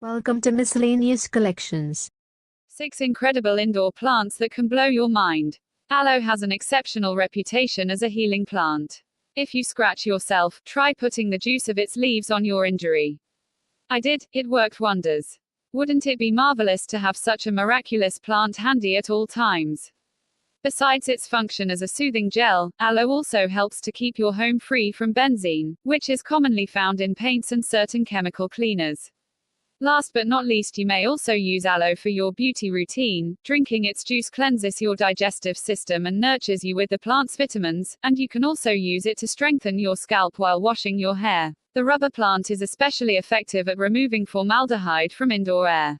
Welcome to Miscellaneous Collections. 6 incredible indoor plants that can blow your mind. Aloe has an exceptional reputation as a healing plant. If you scratch yourself, try putting the juice of its leaves on your injury. I did, it worked wonders. Wouldn't it be marvelous to have such a miraculous plant handy at all times? Besides its function as a soothing gel, aloe also helps to keep your home free from benzene, which is commonly found in paints and certain chemical cleaners. Last but not least, you may also use aloe for your beauty routine. Drinking its juice cleanses your digestive system and nurtures you with the plant's vitamins, and you can also use it to strengthen your scalp while washing your hair. The rubber plant is especially effective at removing formaldehyde from indoor air.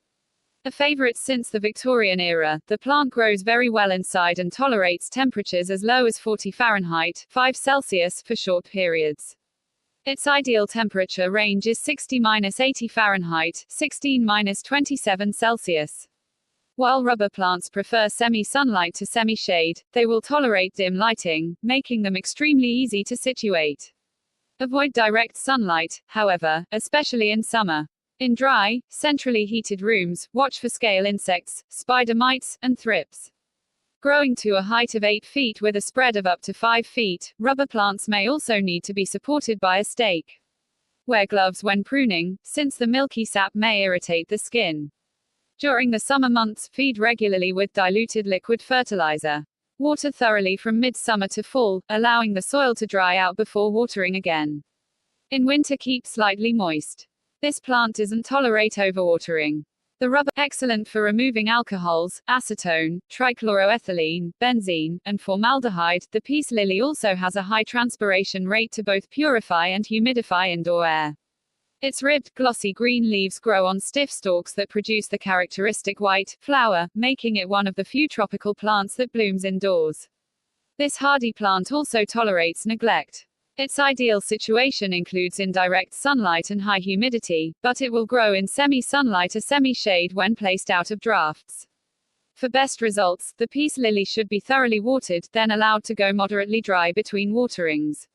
A favorite since the Victorian era, the plant grows very well inside and tolerates temperatures as low as 40 Fahrenheit, 5 Celsius, for short periods. Its ideal temperature range is 60–80 Fahrenheit, 16–27 Celsius. While rubber plants prefer semi-sunlight to semi-shade, they will tolerate dim lighting, making them extremely easy to situate. Avoid direct sunlight, however, especially in summer. In dry, centrally heated rooms, watch for scale insects, spider mites, and thrips. Growing to a height of 8 feet with a spread of up to 5 feet, rubber plants may also need to be supported by a stake. Wear gloves when pruning, since the milky sap may irritate the skin. During the summer months, feed regularly with diluted liquid fertilizer. Water thoroughly from midsummer to fall, allowing the soil to dry out before watering again. In winter, keep slightly moist. This plant doesn't tolerate overwatering. The rubber, excellent for removing alcohols, acetone, trichloroethylene, benzene, and formaldehyde. The peace lily also has a high transpiration rate to both purify and humidify indoor air. Its ribbed, glossy green leaves grow on stiff stalks that produce the characteristic white flower, making it one of the few tropical plants that blooms indoors. This hardy plant also tolerates neglect. Its ideal situation includes indirect sunlight and high humidity, but it will grow in semi-sunlight or semi-shade when placed out of drafts. For best results, the peace lily should be thoroughly watered, then allowed to go moderately dry between waterings.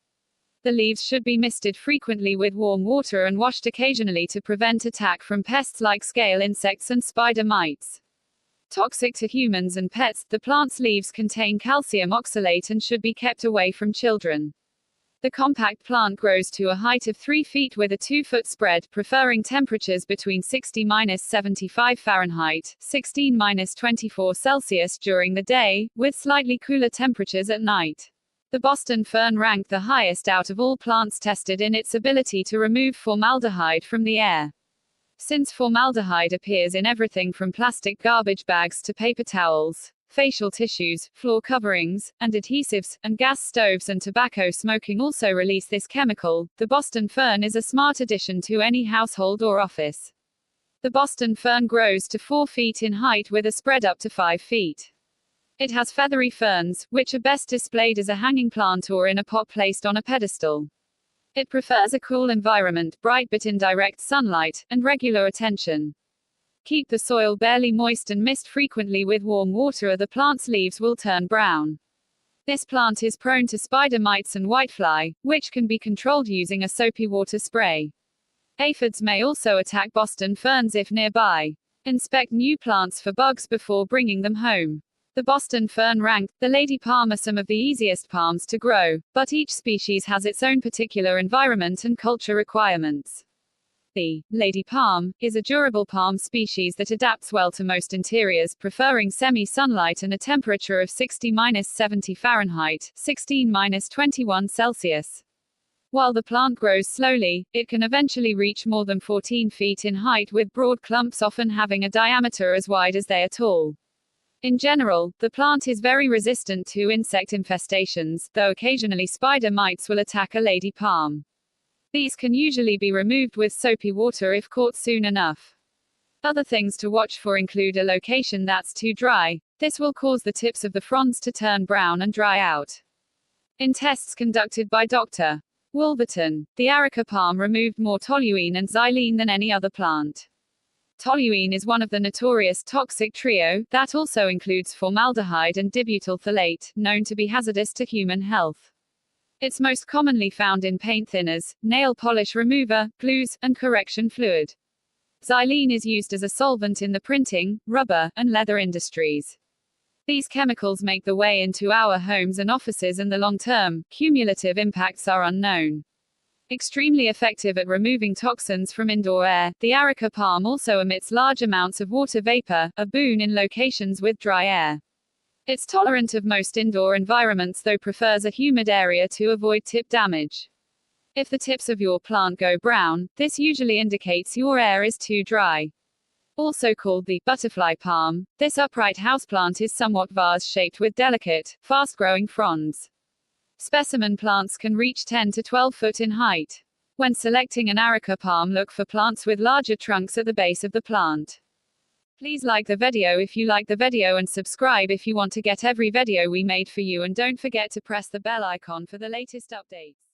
The leaves should be misted frequently with warm water and washed occasionally to prevent attack from pests like scale insects and spider mites. Toxic to humans and pets, the plant's leaves contain calcium oxalate and should be kept away from children. The compact plant grows to a height of 3 feet with a 2-foot spread, preferring temperatures between 60–75 Fahrenheit, 16–24 Celsius during the day, with slightly cooler temperatures at night. The Boston fern ranked the highest out of all plants tested in its ability to remove formaldehyde from the air. Since formaldehyde appears in everything from plastic garbage bags to paper towels, facial tissues, floor coverings, and adhesives, and gas stoves and tobacco smoking also release this chemical, the Boston fern is a smart addition to any household or office. The Boston fern grows to 4 feet in height with a spread up to 5 feet. It has feathery ferns, which are best displayed as a hanging plant or in a pot placed on a pedestal. It prefers a cool environment, bright but indirect sunlight, and regular attention. Keep the soil barely moist and mist frequently with warm water or the plant's leaves will turn brown. This plant is prone to spider mites and whitefly, which can be controlled using a soapy water spray. Aphids may also attack Boston ferns if nearby. Inspect new plants for bugs before bringing them home. The Boston fern ranked, the lady palm are some of the easiest palms to grow, but each species has its own particular environment and culture requirements. The lady palm is a durable palm species that adapts well to most interiors, preferring semi-sunlight and a temperature of 60–70 Fahrenheit, 16–21 Celsius. While the plant grows slowly, it can eventually reach more than 14 feet in height with broad clumps often having a diameter as wide as they are tall. In general, the plant is very resistant to insect infestations, though occasionally spider mites will attack a lady palm. These can usually be removed with soapy water if caught soon enough. Other things to watch for include a location that's too dry. This will cause the tips of the fronds to turn brown and dry out. In tests conducted by Dr. Wolverton, the Areca palm removed more toluene and xylene than any other plant. Toluene is one of the notorious toxic trio, that also includes formaldehyde and dibutyl phthalate, known to be hazardous to human health. It's most commonly found in paint thinners, nail polish remover, glues, and correction fluid. Xylene is used as a solvent in the printing, rubber, and leather industries. These chemicals make their way into our homes and offices, and the long-term, cumulative impacts are unknown. Extremely effective at removing toxins from indoor air, the Areca palm also emits large amounts of water vapor, a boon in locations with dry air. It's tolerant of most indoor environments, though prefers a humid area to avoid tip damage. If the tips of your plant go brown, this usually indicates your air is too dry. Also called the butterfly palm, this upright houseplant is somewhat vase-shaped with delicate, fast-growing fronds. Specimen plants can reach 10 to 12 foot in height. When selecting an Areca palm, look for plants with larger trunks at the base of the plant. Please like the video if you like the video and subscribe if you want to get every video we made for you, and don't forget to press the bell icon for the latest updates.